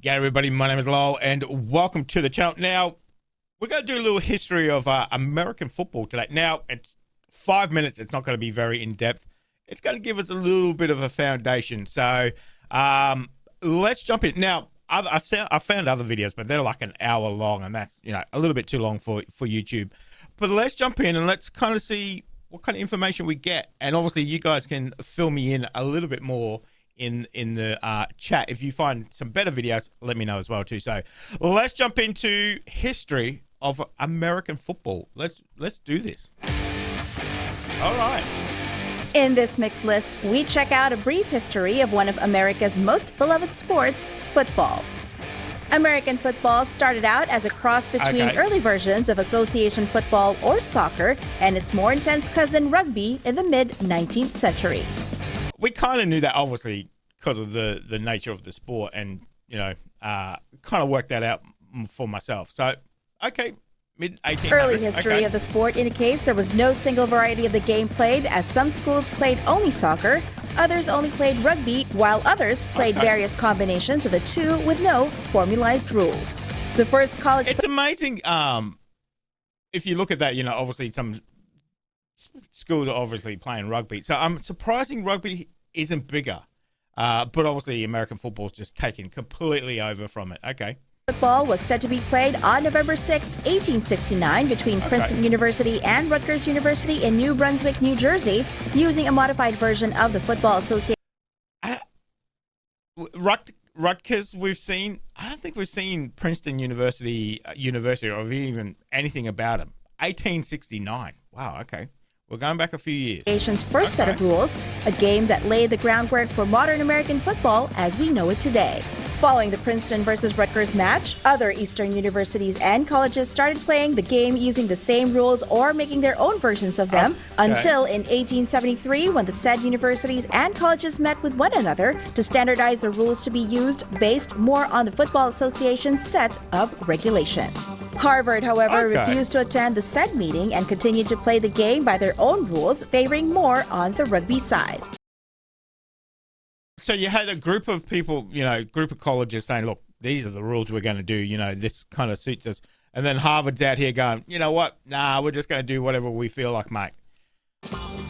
Yeah, everybody, my name is Lowell, and welcome to the channel. Now, we're going to do a little history of American football today. Now, it's 5 minutes. It's not going to be very in-depth. It's going to give us a little bit of a foundation. So, let's jump in. Now, I found other videos, but they're like an hour long, and that's, a little bit too long for YouTube. But let's jump in, and let's kind of see what kind of information we get. And obviously, you guys can fill me in a little bit more in the chat. If you find some better videos, let me know as well too. So let's jump into history of American football. Let's do this. All right. In this mixed list, we check out a brief history of one of America's most beloved sports, football. American football started out as a cross between early versions of association football or soccer and its more intense cousin rugby in the mid-19th century. We kind of knew that, obviously, because of the nature of the sport, and kind of worked that out for myself. So, okay, mid-1800s. Early history of the sport indicates there was no single variety of the game played, as some schools played only soccer, others only played rugby, while others played various combinations of the two with no formalized rules. The first college... It's amazing, if you look at that, obviously some schools are obviously playing rugby. So I'm surprising rugby isn't bigger. But obviously American football's just taken completely over from it. Okay. Football was set to be played on November 6, 1869 between Princeton University and Rutgers University in New Brunswick, New Jersey, using a modified version of the Football Association. Rutgers we've seen. I don't think we've seen Princeton University or even anything about them. 1869. Wow, okay. We're going back a few years. Nation's first set of rules, a game that laid the groundwork for modern American football as we know it today. Following the Princeton versus Rutgers match, other Eastern universities and colleges started playing the game using the same rules or making their own versions of them until in 1873, when the said universities and colleges met with one another to standardize the rules to be used based more on the Football Association's set of regulation. Harvard, however, refused to attend the said meeting and continued to play the game by their own rules, favoring more on the rugby side. So you had a group of people, group of colleges saying, look, these are the rules we're going to do, this kind of suits us. And then Harvard's out here going, you know what? Nah, we're just going to do whatever we feel like, mate.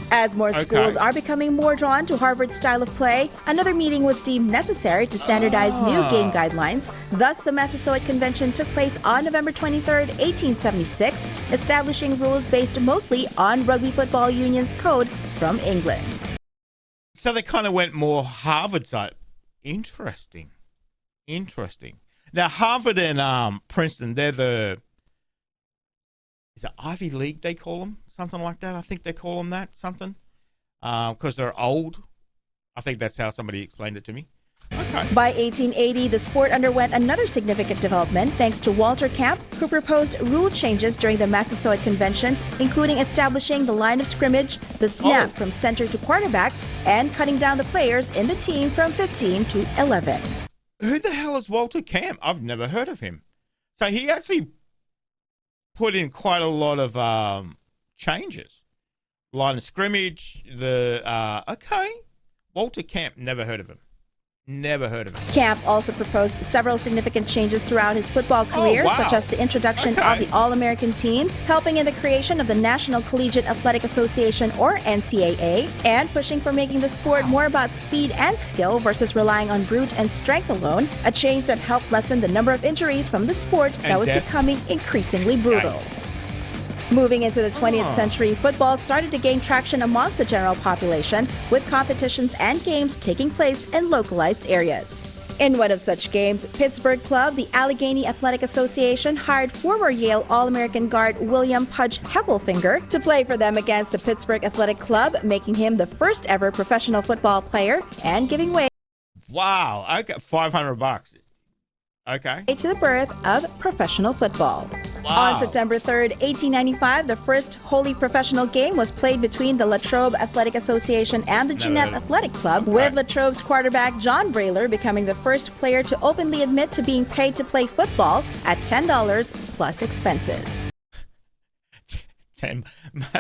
As more schools are becoming more drawn to Harvard's style of play, another meeting was deemed necessary to standardize new game guidelines. Thus, the Massasoit Convention took place on November 23, 1876, establishing rules based mostly on Rugby Football Union's code from England. So they kind of went more Harvard side. Interesting. Now, Harvard and Princeton, they're is it Ivy League they call them? Something like that. I think they call them that, something. Because they're old. I think that's how somebody explained it to me. Okay. By 1880, the sport underwent another significant development thanks to Walter Camp, who proposed rule changes during the Massasoit Convention, including establishing the line of scrimmage, the snap from center to quarterback, and cutting down the players in the team from 15 to 11. Who the hell is Walter Camp? I've never heard of him. So he actually put in quite a lot of changes. Line of scrimmage, Walter Camp, never heard of him. Camp also proposed several significant changes throughout his football career, such as the introduction of the All-American teams, helping in the creation of the National Collegiate Athletic Association, or NCAA, and pushing for making the sport more about speed and skill versus relying on brute and strength alone, a change that helped lessen the number of injuries from the sport that was becoming increasingly brutal. Moving into the 20th century, football started to gain traction amongst the general population, with competitions and games taking place in localized areas. In one of such games, Pittsburgh club, the Allegheny Athletic Association, hired former Yale All-American guard William Pudge Heffelfinger to play for them against the Pittsburgh Athletic Club, making him the first ever professional football player and giving way Wow, okay, $500. Okay. To the birth of professional football. Wow. On September 3rd, 1895, the first wholly professional game was played between the Latrobe Athletic Association and the Jeanette Athletic Club, with Latrobe's quarterback John Brayler becoming the first player to openly admit to being paid to play football at $10 plus expenses.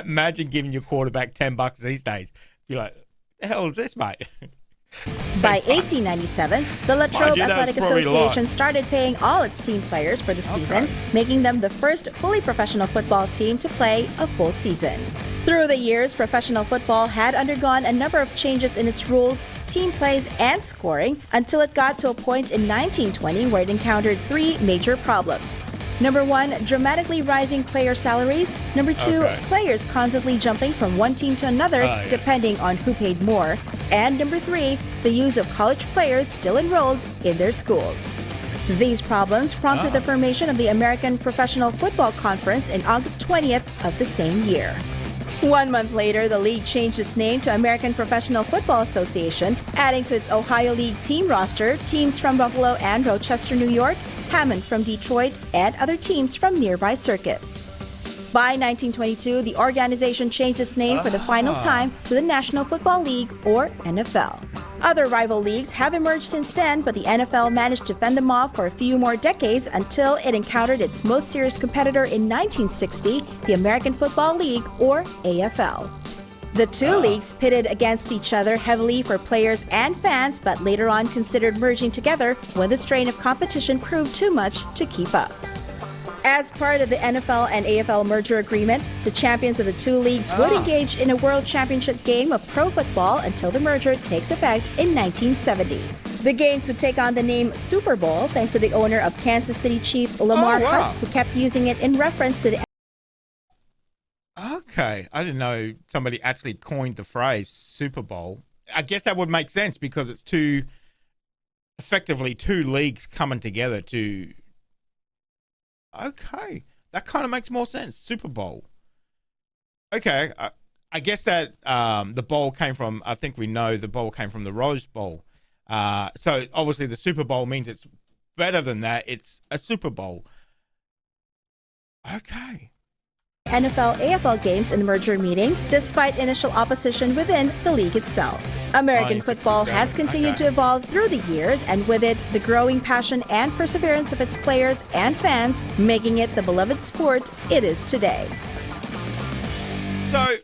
Imagine giving your quarterback $10 these days. You're like, the hell is this, mate? By 1897, the Latrobe Athletic Association started paying all its team players for the season, making them the first fully professional football team to play a full season. Through the years, professional football had undergone a number of changes in its rules, team plays, and scoring until it got to a point in 1920 where it encountered three major problems. Number one, dramatically rising player salaries. Number two, players constantly jumping from one team to another, depending on who paid more. And number three, the use of college players still enrolled in their schools. These problems prompted the formation of the American Professional Football Conference in August 20th of the same year. 1 month later, the league changed its name to American Professional Football Association, adding to its Ohio League team roster teams from Buffalo and Rochester, New York, Hammond from Detroit, and other teams from nearby circuits. By 1922, the organization changed its name for the final time to the National Football League, or NFL. Other rival leagues have emerged since then, but the NFL managed to fend them off for a few more decades until it encountered its most serious competitor in 1960, the American Football League, or AFL. The two leagues pitted against each other heavily for players and fans, but later on considered merging together when the strain of competition proved too much to keep up. As part of the NFL and AFL merger agreement, the champions of the two leagues would engage in a world championship game of pro football until the merger takes effect in 1970. The games would take on the name Super Bowl thanks to the owner of Kansas City Chiefs, Lamar Hunt, who kept using it in reference to the... Okay, I didn't know somebody actually coined the phrase Super Bowl. I guess that would make sense because it's effectively two leagues coming together to... Okay, that kind of makes more sense. Super Bowl. Okay, I guess that the bowl came from, I think we know the bowl came from the Rose Bowl. So obviously the Super Bowl means it's better than that. It's a Super Bowl. Okay. NFL AFL games in the merger meetings, despite initial opposition within the league itself. American football has continued to evolve through the years, and with it, the growing passion and perseverance of its players and fans, making it the beloved sport it is today. So,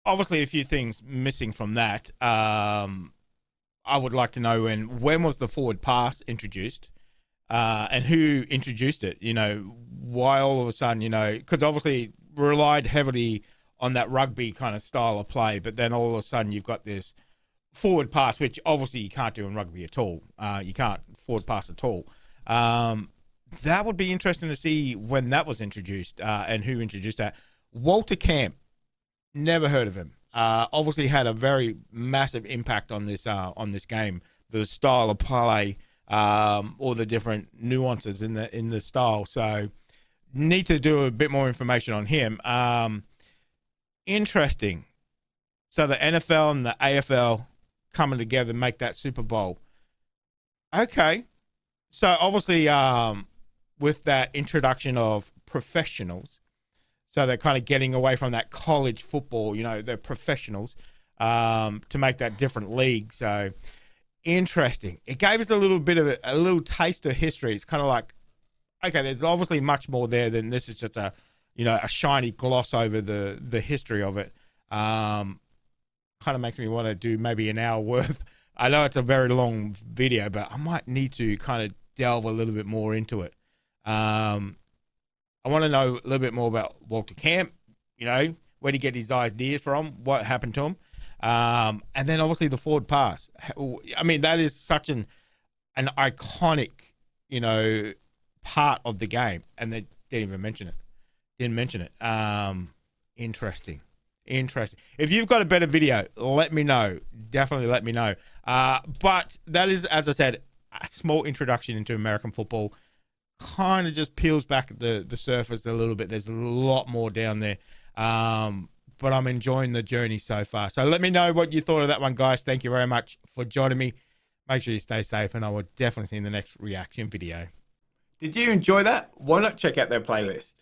obviously a few things missing from that. I would like to know when was the forward pass introduced? And who introduced it, why all of a sudden, because obviously relied heavily on that rugby kind of style of play, but then all of a sudden you've got this forward pass, which obviously you can't do in rugby at all. You can't forward pass at all. That would be interesting to see when that was introduced and who introduced that. Walter Camp, never heard of him. Obviously had a very massive impact on this game, the style of play, all the different nuances in the style. So need to do a bit more information on him. Interesting. So the NFL and the AFL coming together make that Super Bowl. Okay. So obviously with that introduction of professionals, so they're kind of getting away from that college football, they're professionals, to make that different league. So interesting. It gave us a little bit of a little taste of history. It's kind of like, okay, there's obviously much more there than this is just a shiny gloss over the history of it. Kind of makes me want to do maybe an hour worth. I know it's a very long video, but I might need to kind of delve a little bit more into it. I want to know a little bit more about Walter Camp, where did he get his ideas from, what happened to him. And then obviously the forward pass. I mean, that is such an iconic, part of the game. And they didn't even mention it. Interesting. If you've got a better video, let me know. Definitely let me know. But that is, as I said, a small introduction into American football. Kind of just peels back the surface a little bit. There's a lot more down there. But I'm enjoying the journey so far. So let me know what you thought of that one, guys. Thank you very much for joining me. Make sure you stay safe, and I will definitely see you in the next reaction video. Did you enjoy that? Why not check out their playlist?